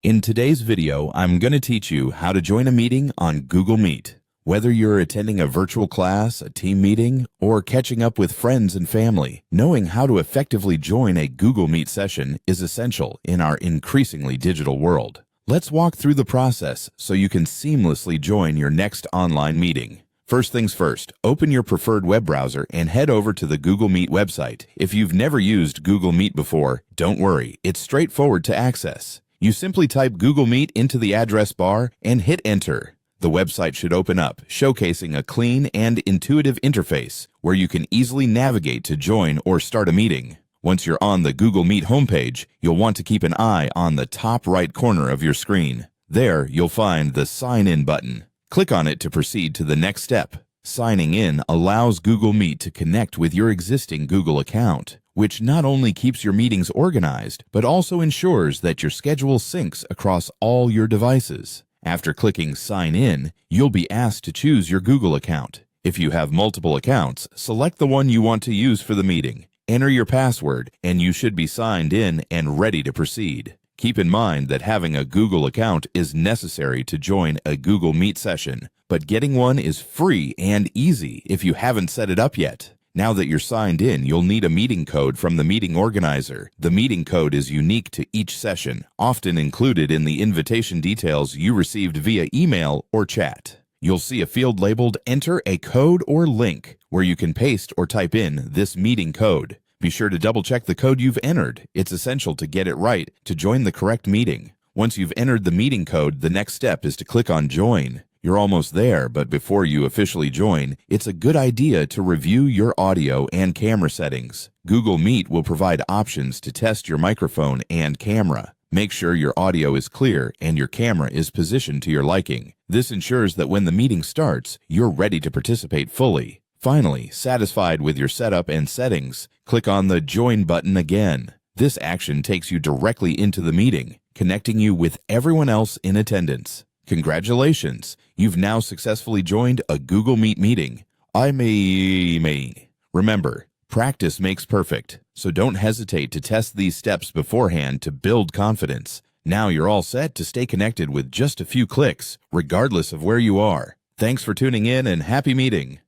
In today's video, I'm going to teach you how to join a meeting on Google Meet. Whether you're attending a virtual class, a team meeting, or catching up with friends and family, knowing how to effectively join a Google Meet session is essential in our increasingly digital world. Let's walk through the process so you can seamlessly join your next online meeting. First things first, open your preferred web browser and head over to the Google Meet website. If you've never used Google Meet before, don't worry, it's straightforward to access. You simply type Google Meet into the address bar and hit enter. The website should open up, showcasing a clean and intuitive interface where you can easily navigate to join or start a meeting. Once you're on the Google Meet homepage, you'll want to keep an eye on the top right corner of your screen. There, you'll find the Sign In button. Click on it to proceed to the next step. Signing in allows Google Meet to connect with your existing Google account, which not only keeps your meetings organized, but also ensures that your schedule syncs across all your devices. After clicking Sign In, you'll be asked to choose your Google account. If you have multiple accounts, select the one you want to use for the meeting. Enter your password, and you should be signed in and ready to proceed. Keep in mind that having a Google account is necessary to join a Google Meet session, but getting one is free and easy if you haven't set it up yet. Now that you're signed in, you'll need a meeting code from the meeting organizer. The meeting code is unique to each session, often included in the invitation details you received via email or chat. You'll see a field labeled Enter a Code or Link, where you can paste or type in this meeting code. Be sure to double-check the code you've entered. It's essential to get it right to join the correct meeting. Once you've entered the meeting code, the next step is to click on Join. You're almost there, but before you officially join, it's a good idea to review your audio and camera settings. Google Meet will provide options to test your microphone and camera. Make sure your audio is clear and your camera is positioned to your liking. This ensures that when the meeting starts, you're ready to participate fully. Finally, satisfied with your setup and settings, click on the Join button again. This action takes you directly into the meeting, connecting you with everyone else in attendance. Congratulations! You've now successfully joined a Google Meet meeting. Remember, practice makes perfect, so don't hesitate to test these steps beforehand to build confidence. Now you're all set to stay connected with just a few clicks, regardless of where you are. Thanks for tuning in and happy meeting!